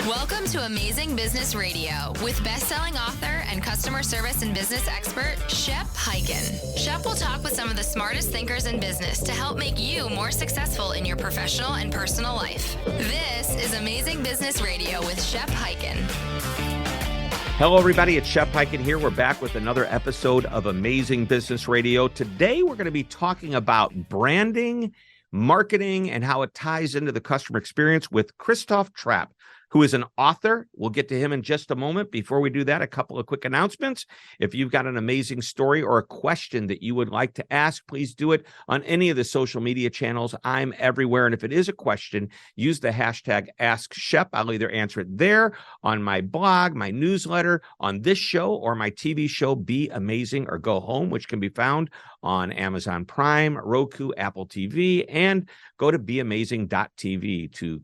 Welcome to Amazing Business Radio with best-selling author and customer service and business expert, Shep Hyken. Shep will talk with some of the smartest thinkers in business to help make you more successful in your professional and personal life. This is Amazing Business Radio with Shep Hyken. Hello, everybody. It's Shep Hyken here. We're back with another episode of Amazing Business Radio. Today, we're going to be talking about branding, marketing, and how it ties into the customer experience with Christoph Trappe, who is an author. We'll get to him in just a moment. Before we do that, a couple of quick announcements. If you've got an amazing story or a question that you would like to ask, please do it on any of the social media channels. I'm everywhere. And if it is a question, use the hashtag AskShep. I'll either answer it there, on my blog, my newsletter, on this show, or my TV show, Be Amazing or Go Home, which can be found on Amazon Prime, Roku, Apple TV, and go to beamazing.tv to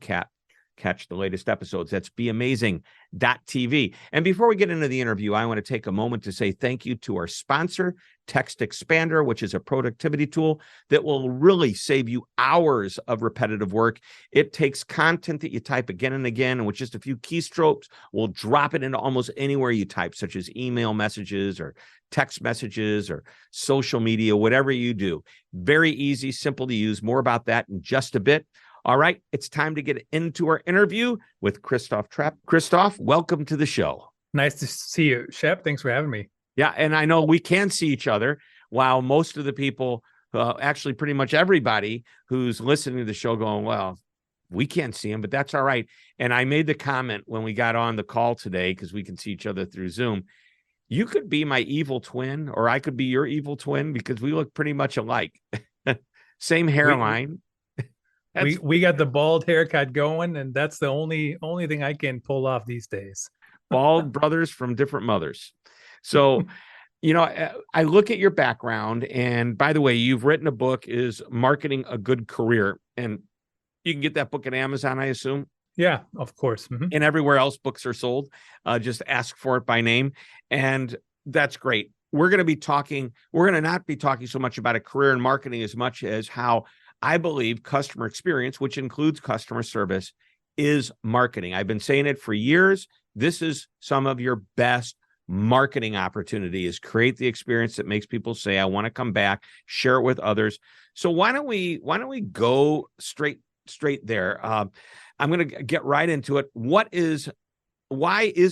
catch the latest episodes. That's beamazing.tv. And before we get into the interview, I want to take a moment to say thank you to our sponsor, Text Expander, which is a productivity tool that will really save you hours of repetitive work. It takes content that you type again and again, and with just a few keystrokes, will drop it into almost anywhere you type, such as email messages or text messages or social media, whatever you do. Very easy, simple to use. More about that in just a bit. All right, it's time to get into our interview with Christoph Trappe. Christoph, welcome to the show. Nice to see you, Shep. Thanks for having me. Yeah, and I know we can see each other, while most of the people, actually pretty much everybody who's listening to the show going, well, we can't see him, but that's all right. And I made the comment when we got on the call today, because we can see each other through Zoom, you could be my evil twin, or I could be your evil twin, because we look pretty much alike. Same hairline. We got the bald haircut going, and that's the only thing I can pull off these days. Bald brothers from different mothers. So, I look at your background, and by the way, you've written a book, is Marketing a Good Career, and you can get that book at Amazon, I assume. Yeah, of course. Mm-hmm. And everywhere else books are sold. Just ask for it by name, and that's great. We're going to not be talking so much about a career in marketing as much as how I believe customer experience, which includes customer service, is marketing. I've been saying it for years. This is some of your best marketing opportunity, is create the experience that makes people say, I want to come back, share it with others. So why don't we go straight there? I'm going to get right into it. Why is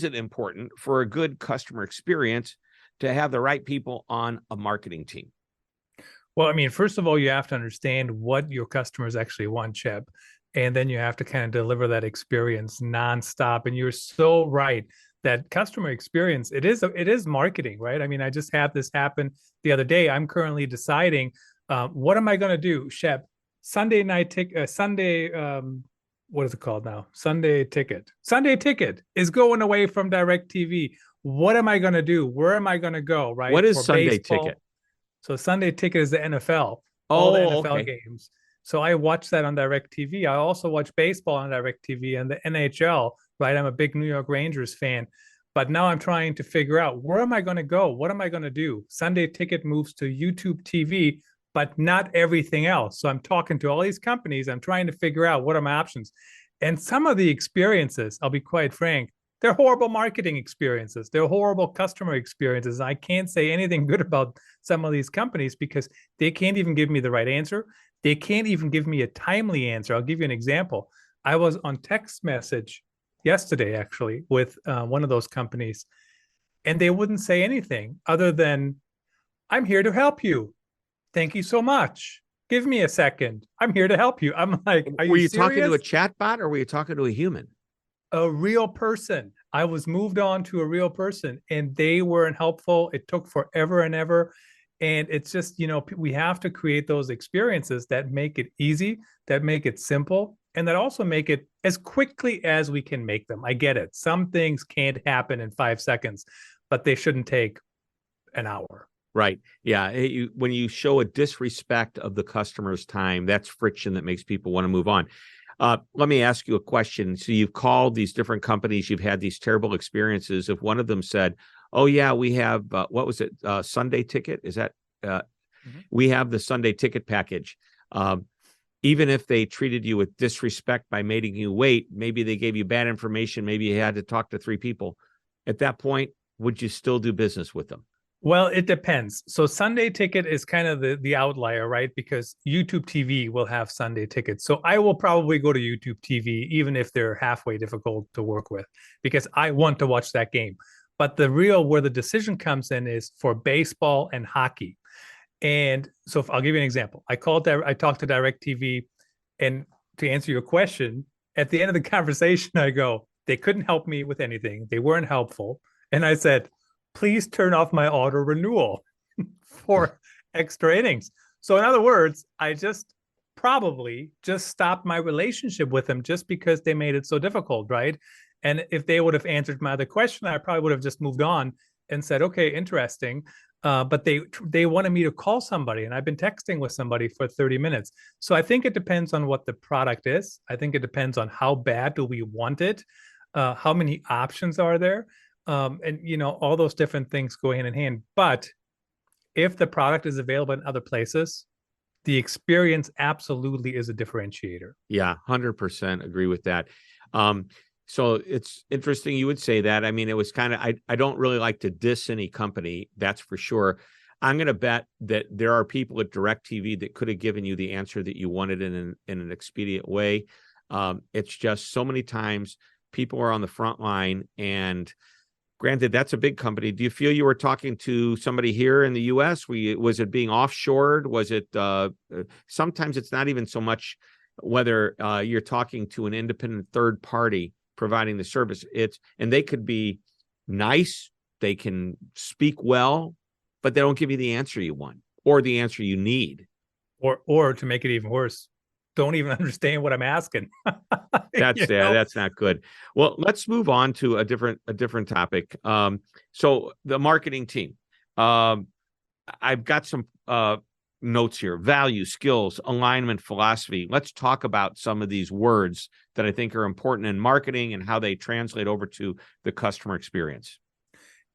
it important for a good customer experience to have the right people on a marketing team? Well, I mean, first of all, you have to understand what your customers actually want, Shep, and then you have to kind of deliver that experience nonstop. And you're so right that customer experience, it is marketing, right? I mean, I just had this happen the other day. I'm currently deciding what am I going to do, Shep? Sunday, what is it called now? Sunday Ticket. Sunday Ticket is going away from DirecTV. What am I going to do? Where am I going to go? Right? What is For Sunday baseball. Ticket? So Sunday Ticket is the NFL, all the NFL okay. games. So I watch that on DirecTV. I also watch baseball on DirecTV and the NHL, right? I'm a big New York Rangers fan. But now I'm trying to figure out, where am I going to go? What am I going to do? Sunday Ticket moves to YouTube TV, but not everything else. So I'm talking to all these companies. I'm trying to figure out what are my options. And some of the experiences, I'll be quite frank, they're horrible marketing experiences. They're horrible customer experiences. I can't say anything good about some of these companies because they can't even give me the right answer. They can't even give me a timely answer. I'll give you an example. I was on text message yesterday, actually, with one of those companies, and they wouldn't say anything other than, I'm here to help you. Thank you so much. Give me a second. I'm here to help you. I'm like, are you Were you serious? talking to a chatbot, or were you talking to a human? A real person. I was moved on to a real person, and they weren't helpful. It took forever and ever. And it's just, we have to create those experiences that make it easy, that make it simple, and that also make it as quickly as we can make them. I get it. Some things can't happen in 5 seconds, but they shouldn't take an hour. Right. Yeah. When you show a disrespect of the customer's time, that's friction that makes people want to move on. Let me ask you a question. So you've called these different companies, you've had these terrible experiences. If one of them said, oh yeah, we have, what was it? Sunday Ticket? Is that, we have the Sunday Ticket package. even if they treated you with disrespect by making you wait, maybe they gave you bad information, maybe you had to talk to 3 people. At that point, would you still do business with them? Well, it depends. So Sunday Ticket is kind of the outlier, right? Because YouTube TV will have Sunday Tickets. So I will probably go to YouTube TV, even if they're halfway difficult to work with, because I want to watch that game. But where the decision comes in is for baseball and hockey. And so I'll give you an example. I talked to DirecTV, and to answer your question, at the end of the conversation, I go, they couldn't help me with anything. They weren't helpful. And I said, please turn off my auto renewal for extra innings. So in other words, I probably just stopped my relationship with them just because they made it so difficult, right? And if they would have answered my other question, I probably would have just moved on and said, okay, interesting. But they wanted me to call somebody, and I've been texting with somebody for 30 minutes. So I think it depends on what the product is. I think it depends on how bad do we want it, how many options are there, and all those different things go hand in hand. But if the product is available in other places, the experience absolutely is a differentiator. Yeah, 100% agree with that. So it's interesting you would say that. I mean, it was kind of, I don't really like to diss any company, that's for sure. I'm going to bet that there are people at DirecTV that could have given you the answer that you wanted in an expedient way. It's just so many times people are on the front line, and granted, that's a big company. Do you feel you were talking to somebody here in the U.S.? Was it being offshored? Was it sometimes it's not even so much whether you're talking to an independent third party providing the service. And they could be nice, they can speak well, but they don't give you the answer you want or the answer you need. Or to make it even worse, don't even understand what I'm asking. That's not good. Well, let's move on to a different topic. So the marketing team. I've got some notes here: value, skills, alignment, philosophy. Let's talk about some of these words that I think are important in marketing and how they translate over to the customer experience.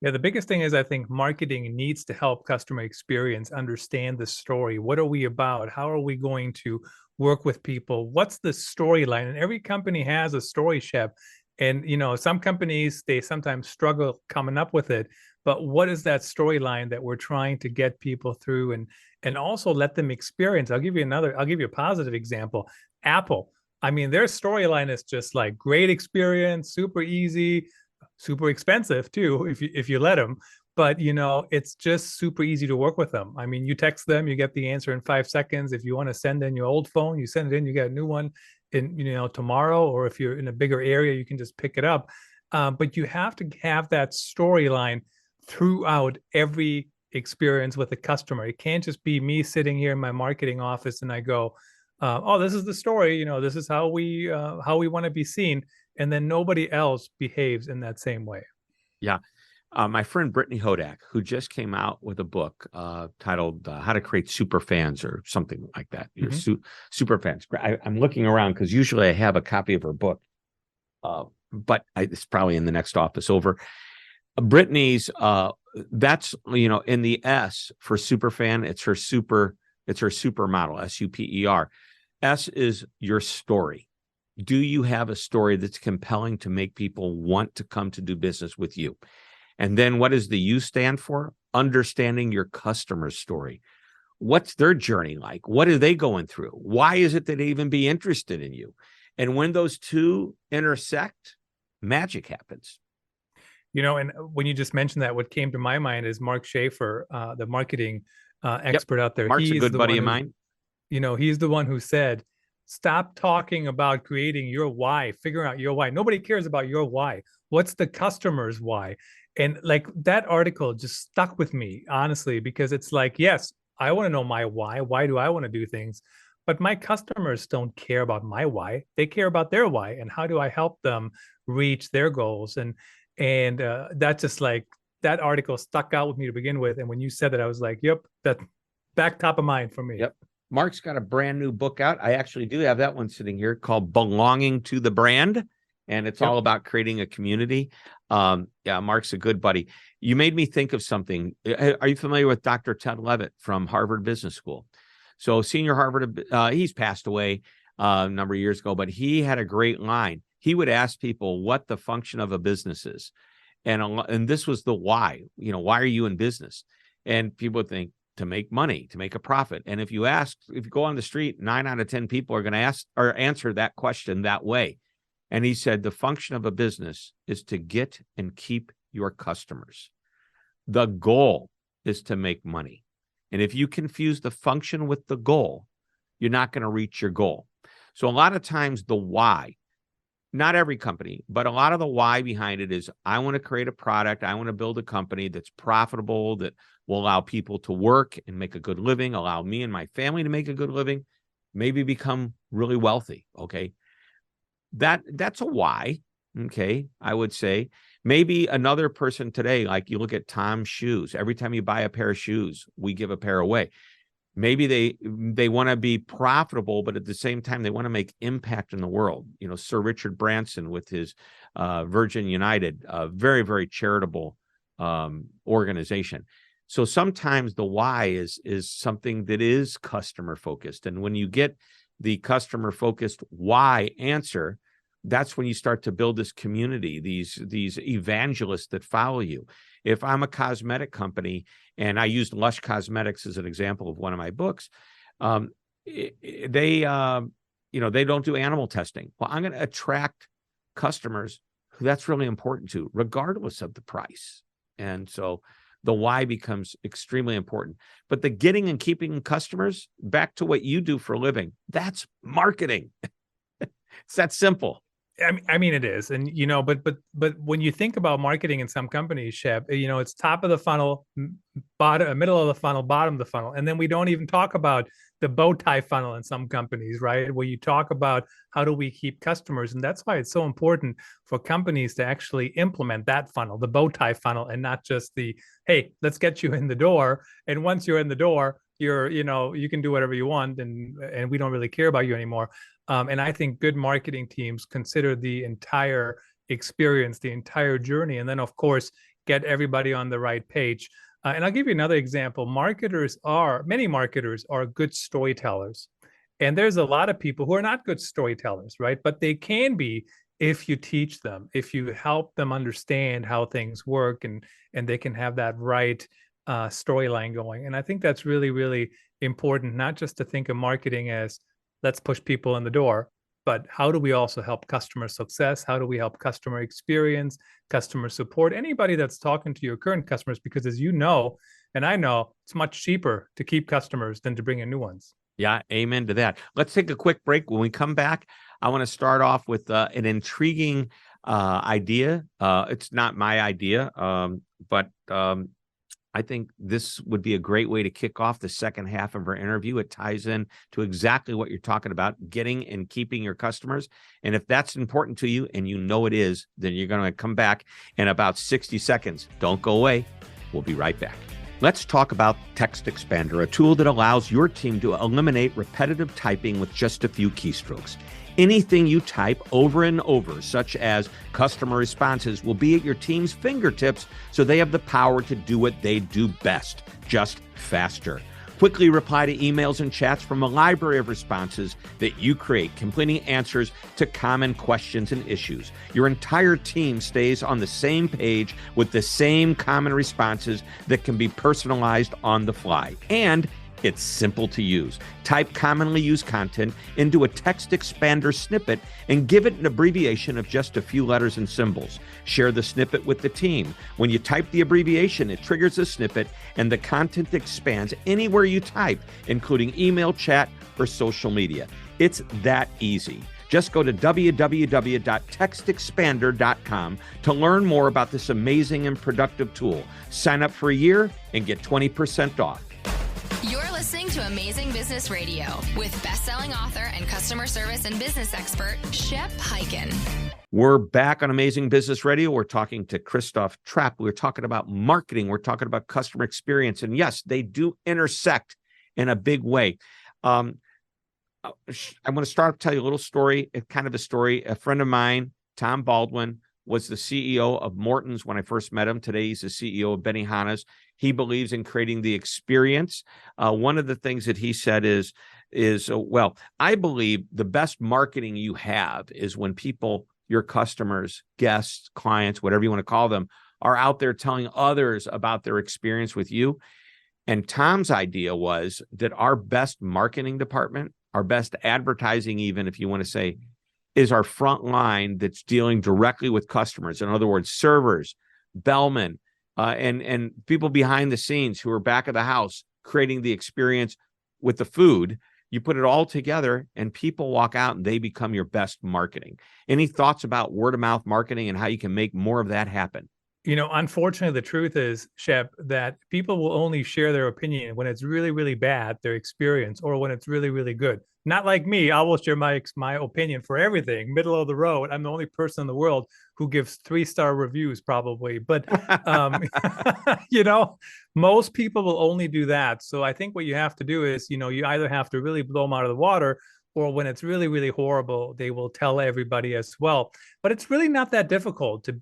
Yeah, the biggest thing is I think marketing needs to help customer experience understand the story. What are we about? How are we going to work with people? What's the storyline? And every company has a story, Shep. And some companies, they sometimes struggle coming up with it. But what is that storyline that we're trying to get people through and also let them experience? I'll give you a positive example. Apple. I mean, their storyline is just like great experience, super easy, super expensive too, if you let them. But it's just super easy to work with them. I mean, you text them, you get the answer in 5 seconds. If you want to send in your old phone, you send it in, you get a new one in tomorrow. Or if you're in a bigger area, you can just pick it up. But you have to have that storyline throughout every experience with the customer. It can't just be me sitting here in my marketing office and I go, oh, this is the story. This is how we want to be seen. And then nobody else behaves in that same way. Yeah. My friend Brittany Hodak, who just came out with a book titled How to Create Super Fans or something like that. Mm-hmm. Super fans. I'm looking around because usually I have a copy of her book, but it's probably in the next office over. Brittany's, that's, in the S for super fan, it's her supermodel, SUPER. S is your story. Do you have a story that's compelling to make people want to come to do business with you? And then what does the U stand for? Understanding your customer's story. What's their journey like? What are they going through? Why is it that they even be interested in you? And when those two intersect, magic happens. And when you just mentioned that, what came to my mind is Mark Schaefer, the marketing expert out there. Mark's a good buddy of mine. He's the one who said, stop talking about creating your why, figuring out your why. Nobody cares about your why. What's the customer's why? And like that article just stuck with me, honestly, because it's like, yes, I want to know my why. Why do I want to do things? But my customers don't care about my why. They care about their why. And how do I help them reach their goals? And that's just like, that article stuck out with me to begin with. And when you said that, I was like, yep, that back top of mind for me. Yep. Mark's got a brand new book out. I actually do have that one sitting here called Belonging to the Brand. And it's all about creating a community. Yeah, Mark's a good buddy. You made me think of something. Are you familiar with Dr. Ted Levitt from Harvard Business School? So senior Harvard, he's passed away a number of years ago, but he had a great line. He would ask people what the function of a business is. And this was the why, why are you in business? And people would think to make money, to make a profit. And if you go on the street, 9 out of 10 people are going to ask or answer that question that way. And he said, the function of a business is to get and keep your customers. The goal is to make money. And if you confuse the function with the goal, you're not going to reach your goal. So a lot of times the why, not every company, but a lot of the why behind it is, I want to create a product. I want to build a company that's profitable, that will allow people to work and make a good living, allow me and my family to make a good living, maybe become really wealthy. Okay. That's a why. Okay. I would say maybe another person today, like you look at Tom's shoes. Every time you buy a pair of shoes, we give a pair away. Maybe they want to be profitable, but at the same time, they want to make impact in the world. Sir Richard Branson with his Virgin United, a very, very charitable organization. So sometimes the why is something that is customer focused. And when you get the customer focused why answer, that's when you start to build this community, these evangelists that follow you. If I'm a cosmetic company, and I used Lush Cosmetics as an example of one of my books, they don't do animal testing. Well, I'm going to attract customers who that's really important to, regardless of the price. And so the why becomes extremely important. But the getting and keeping customers, back to what you do for a living, that's marketing. It's that simple. I mean, it is. And, but when you think about marketing in some companies, Shep, it's top of the funnel, middle of the funnel, bottom of the funnel. And then we don't even talk about the bow tie funnel in some companies, right? Where you talk about how do we keep customers. And that's why it's so important for companies to actually implement that funnel, the bow tie funnel, and not just the, hey, let's get you in the door. And once you're in the door, you can do whatever you want, and we don't really care about you anymore. And I think good marketing teams consider the entire experience, the entire journey, and then, of course, get everybody on the right page. And I'll give you another example. Many marketers are good storytellers. And there's a lot of people who are not good storytellers, right? But they can be if you teach them, if you help them understand how things work, and they can have that right storyline going. And I think that's really, really important, not just to think of marketing as let's push people in the door, but how do we also help customer success? How do we help customer experience, customer support, anybody that's talking to your current customers? Because as you know, and I know, it's much cheaper to keep customers than to bring in new ones. Yeah, amen to that. Let's take a quick break. When we come back, I want to start off with an intriguing idea. It's not my idea, but I think this would be a great way to kick off the second half of our interview. It ties in to exactly what you're talking about, getting and keeping your customers. And if that's important to you, and it is, then you're going to come back in about 60 seconds. Don't go away. We'll be right back. Let's talk about Text Expander, a tool that allows your team to eliminate repetitive typing with just a few keystrokes. Anything you type over and over, such as customer responses, will be at your team's fingertips, so they have the power to do what they do best, just faster. Quickly reply to emails and chats from a library of responses that you create, completing answers to common questions and issues. Your entire team stays on the same page with the same common responses that can be personalized on the fly. And it's simple to use. Type commonly used content into a text expander snippet and give it an abbreviation of just a few letters and symbols. Share the snippet with the team. When you type the abbreviation, it triggers a snippet and the content expands anywhere you type, including email, chat, or social media. It's that easy. Just go to www.textexpander.com to learn more about this amazing and productive tool. Sign up for a year and get 20% off. You're listening to Amazing Business Radio with best-selling author and customer service and business expert, Shep Hyken. We're back on Amazing Business Radio. We're talking to Christoph Trappe. We're talking about marketing. We're talking about customer experience. And yes, they do intersect in a big way. I'm going to start to tell you a little story, kind of a story. A friend of mine, Tom Baldwin, was the CEO of Morton's when I first met him. Today, he's the CEO of Benihana's. He believes in creating the experience. One of the things that he said is, well, I believe the best marketing you have is when people, your customers, guests, clients, whatever you want to call them, are out there telling others about their experience with you. And Tom's idea was that our best marketing department, our best advertising, even if you want to say, is our front line that's dealing directly with customers. In other words, servers, bellmen, and people behind the scenes who are back of the house creating the experience with the food. You put it all together and people walk out and they become your best marketing. Any thoughts about word of mouth marketing and how you can make more of that happen? Unfortunately, the truth is, Shep, that people will only share their opinion when it's really, really bad, their experience, or when it's really, really good. Not like me. I will share my opinion for everything, middle of the road. I'm the only person in the world who gives 3-star reviews, probably. But, most people will only do that. So I think what you have to do is, you either have to really blow them out of the water, or when it's really, really horrible, they will tell everybody as well. But it's really not that difficult to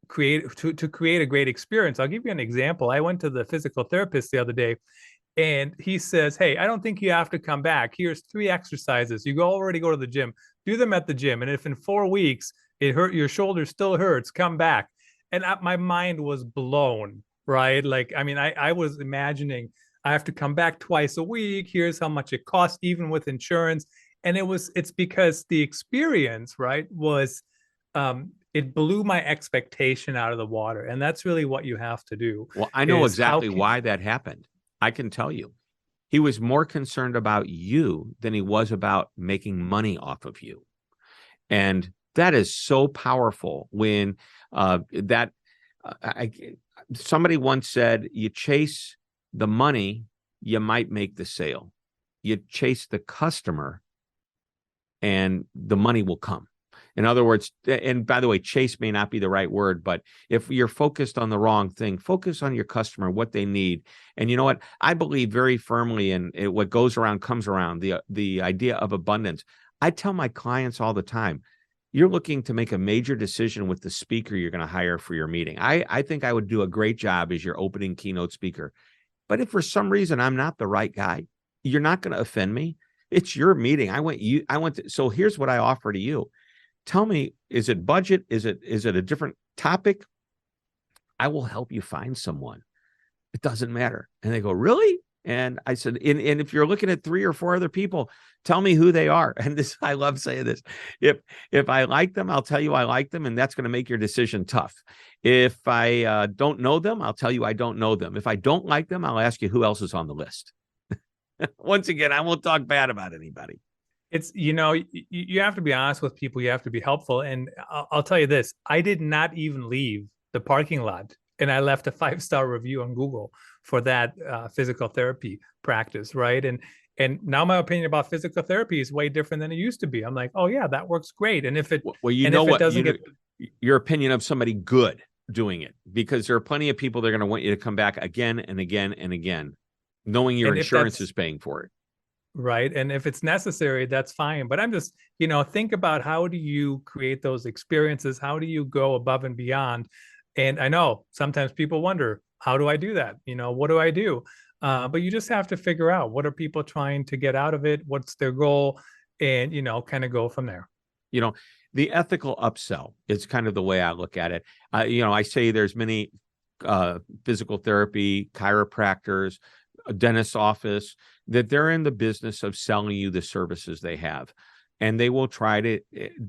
create a great experience. I'll give you an example. I went to the physical therapist the other day, and he says, "Hey, I don't think you have to come back. Here's 3 exercises. You already go to the gym. Do them at the gym. And if in 4 weeks your shoulder still hurts, come back." And my mind was blown, right? Like, I mean, I was imagining I have to come back twice a week. Here's how much it costs, even with insurance. And it's because the experience, right, was it blew my expectation out of the water. And that's really what you have to do. Well, I know exactly why that happened. I can tell you. He was more concerned about you than he was about making money off of you. And that is so powerful when somebody once said, you chase the money, you might make the sale. You chase the customer and the money will come. In other words, and by the way, chase may not be the right word, but if you're focused on the wrong thing, focus on your customer, what they need. And you know what? I believe very firmly in what goes around comes around, the idea of abundance. I tell my clients all the time, you're looking to make a major decision with the speaker you're going to hire for your meeting. I think I would do a great job as your opening keynote speaker. But if for some reason I'm not the right guy, you're not going to offend me. It's your meeting. So here's what I offer to you. Tell me, is it budget? Is it a different topic? I will help you find someone. It doesn't matter. And they go, really? And I said, and if you're looking at 3 or 4 other people, tell me who they are. And this, I love saying this. If I like them, I'll tell you I like them, and that's going to make your decision tough. If I don't know them, I'll tell you I don't know them. If I don't like them, I'll ask you who else is on the list. Once again, I won't talk bad about anybody. It's, you have to be honest with people. You have to be helpful. And I'll tell you this, I did not even leave the parking lot, and I left a 5-star review on Google for that physical therapy practice. Right. And now my opinion about physical therapy is way different than it used to be. I'm like, oh yeah, that works great. And if it, your opinion of somebody good doing it, because there are plenty of people that are going to want you to come back again and again and again, knowing your insurance is paying for it. Right. And if it's necessary, that's fine. But I'm just, think about, how do you create those experiences? How do you go above and beyond? And I know sometimes people wonder, how do I do that? What do I do? But you just have to figure out, what are people trying to get out of it? What's their goal? And, kind of go from there. The ethical upsell is kind of the way I look at it. I say there's many physical therapy, chiropractors, a dentist's office, that they're in the business of selling you the services they have. And they will try to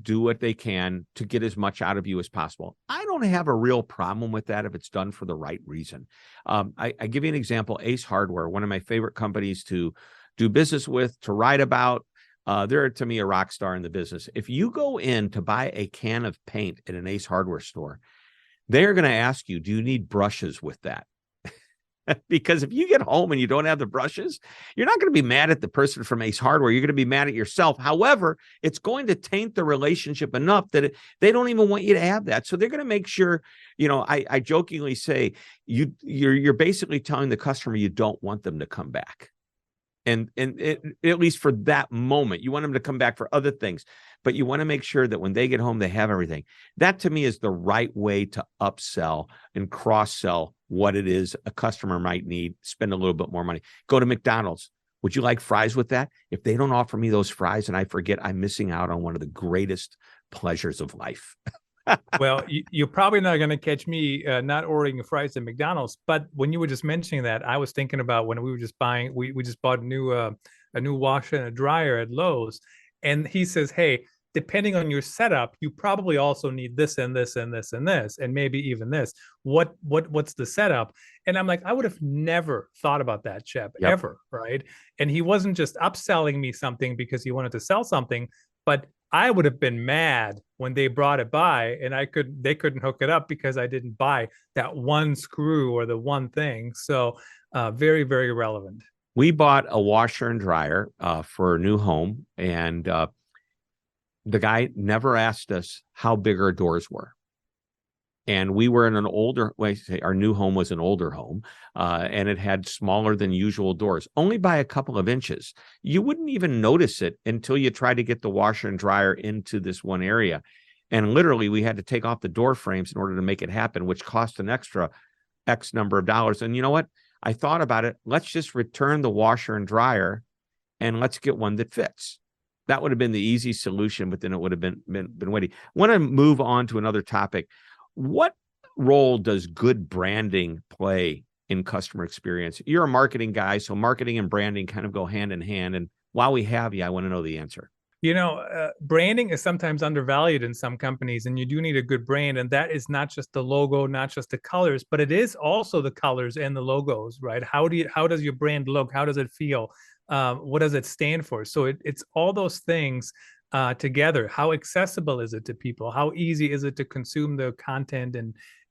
do what they can to get as much out of you as possible. I don't have a real problem with that if it's done for the right reason. I give you an example, Ace Hardware, one of my favorite companies to do business with, to write about. They're, to me, a rock star in the business. If you go in to buy a can of paint at an Ace Hardware store, they're going to ask you, do you need brushes with that? Because if you get home and you don't have the brushes, you're not going to be mad at the person from Ace Hardware. You're going to be mad at yourself. However, it's going to taint the relationship enough that they don't even want you to have that. So they're going to make sure, I jokingly say, you're basically telling the customer you don't want them to come back. And at least for that moment, you want them to come back for other things, but you want to make sure that when they get home, they have everything. That to me is the right way to upsell and cross-sell what it is a customer might need, spend a little bit more money. Go to McDonald's. Would you like fries with that? If they don't offer me those fries and I forget, I'm missing out on one of the greatest pleasures of life. Well, you're probably not going to catch me not ordering fries at McDonald's. But when you were just mentioning that, I was thinking about when we were just buying, we just bought a new washer and a dryer at Lowe's. And he says, hey, depending on your setup, you probably also need this and this and this and this, and maybe even this. What's the setup? And I'm like, I would have never thought about that, Shep, ever, right? And he wasn't just upselling me something because he wanted to sell something, but I would have been mad when they brought it by and they couldn't hook it up because I didn't buy that one screw or the one thing. So very, very relevant. We bought a washer and dryer for a new home, and the guy never asked us how big our doors were. And we were in an older, our new home was an older home, and it had smaller than usual doors, only by a couple of inches. You wouldn't even notice it until you try to get the washer and dryer into this one area. And literally, we had to take off the door frames in order to make it happen, which cost an extra X number of dollars. And you know what? I thought about it. Let's just return the washer and dryer, and let's get one that fits. That would have been the easy solution, but then it would have been waiting. I want to move on to another topic. What role does good branding play in customer experience? You're a marketing guy, so marketing and branding kind of go hand in hand. And while we have you, I want to know the answer. You know, branding is sometimes undervalued in some companies, and you do need a good brand. And that is not just the logo, not just the colors, but it is also the colors and the logos, right? How does your brand look? How does it feel? What does it stand for? So it's all those things together. How accessible is it to people? How easy is it to consume the content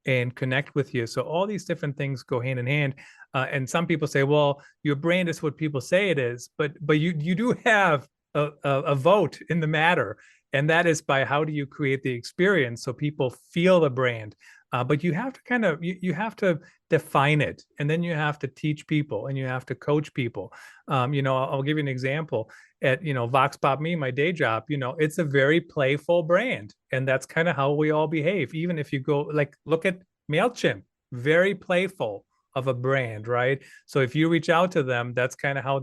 and connect with you? So all these different things go hand in hand. And some people say, well, your brand is what people say it is, but you do have a vote in the matter, and that is by how do you create the experience so people feel the brand. But you have to kind of you have to define it, and then you have to teach people, and you have to coach people. You know, I'll give you an example. At Vox Pop Me, my day job, it's a very playful brand, and that's kind of how we all behave. Even if you go look at MailChimp, very playful of a brand, right? So if you reach out to them, that's kind of how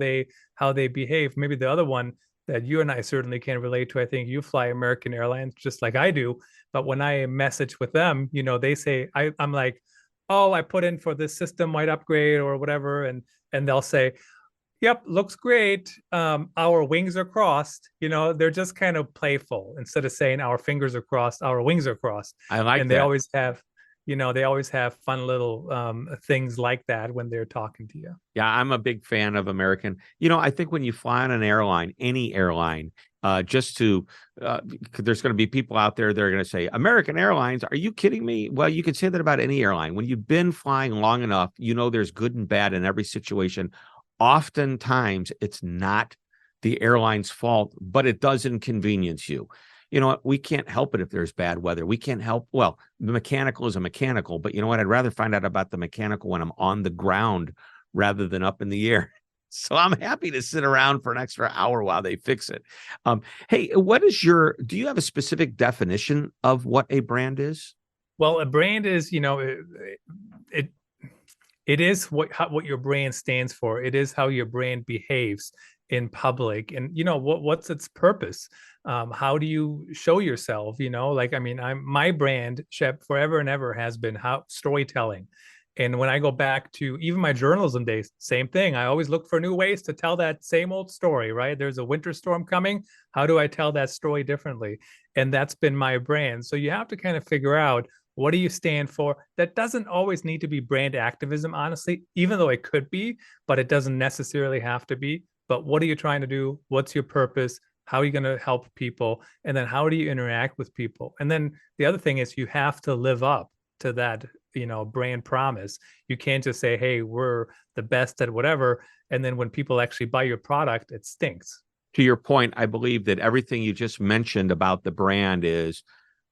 they behave. Maybe the other one that you and I certainly can relate to. I think you fly American Airlines just like I do. But when I message with them, they say, I'm like, oh, I put in for this system-wide upgrade or whatever. And they'll say, yep, looks great. Our wings are crossed. They're just kind of playful instead of saying our fingers are crossed, our wings are crossed. I like and that. They always have fun little things like that when they're talking to you. Yeah, I'm a big fan of American. I think when you fly on an airline, any airline, there's going to be people out there that are going to say, American Airlines, are you kidding me? Well, you can say that about any airline. When you've been flying long enough, there's good and bad in every situation. Oftentimes, it's not the airline's fault, but it does inconvenience you. You know what? We can't help it if there's bad weather. We can't help. Well, the mechanical is a mechanical, but you know what? I'd rather find out about the mechanical when I'm on the ground rather than up in the air. So I'm happy to sit around for an extra hour while they fix it. Hey, do you have a specific definition of what a brand is? Well, a brand is, it is what your brand stands for. It is how your brand behaves in public, and what's its purpose. How do you show yourself? My brand, Shep, forever and ever has been storytelling. And when I go back to even my journalism days, same thing. I always look for new ways to tell that same old story, right? There's a winter storm coming. How do I tell that story differently? And that's been my brand. So you have to kind of figure out, what do you stand for? That doesn't always need to be brand activism, honestly, even though it could be, but it doesn't necessarily have to be. But what are you trying to do? What's your purpose? How are you going to help people? And then how do you interact with people? And then the other thing is you have to live up to that, brand promise. You can't just say, hey, we're the best at whatever. And then when people actually buy your product, it stinks. To your point, I believe that everything you just mentioned about the brand is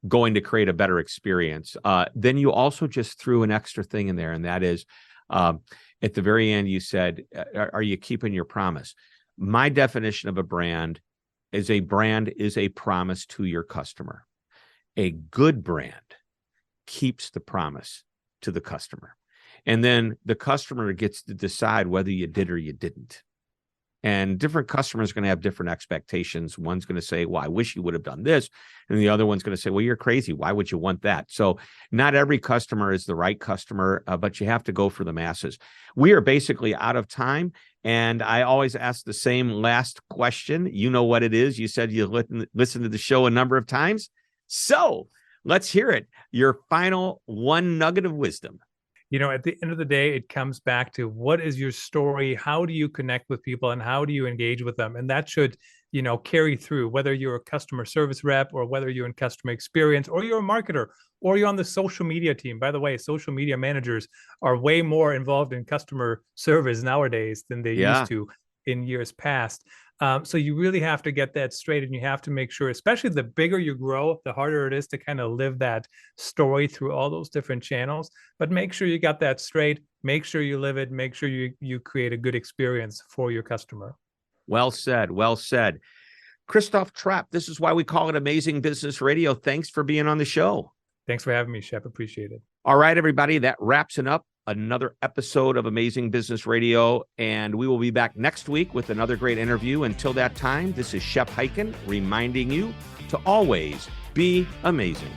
going to create a better experience. Then you also just threw an extra thing in there, and that is At the very end, you said, are you keeping your promise? My definition of a brand is a promise to your customer. A good brand keeps the promise to the customer. And then the customer gets to decide whether you did or you didn't. And different customers are going to have different expectations. One's going to say, well, I wish you would have done this. And the other one's going to say, well, you're crazy. Why would you want that? So not every customer is the right customer, but you have to go for the masses. We are basically out of time. And I always ask the same last question. You know what it is. You said you listened to the show a number of times. So let's hear it. Your final one nugget of wisdom. At the end of the day, it comes back to what is your story? How do you connect with people and how do you engage with them? And that should, carry through, whether you're a customer service rep or whether you're in customer experience or you're a marketer or you're on the social media team. By the way, social media managers are way more involved in customer service nowadays than they used to in years past. So you really have to get that straight, and you have to make sure, especially the bigger you grow, the harder it is to kind of live that story through all those different channels. But make sure you got that straight, make sure you live it, make sure you create a good experience for your customer. Well said. Well said. Christoph Trappe, this is why we call it Amazing Business Radio. Thanks for being on the show. Thanks for having me, Shep. Appreciate it. All right, everybody, that wraps it up. Another episode of Amazing Business Radio, and we will be back next week with another great interview. Until that time, this is Shep Hyken reminding you to always be amazing.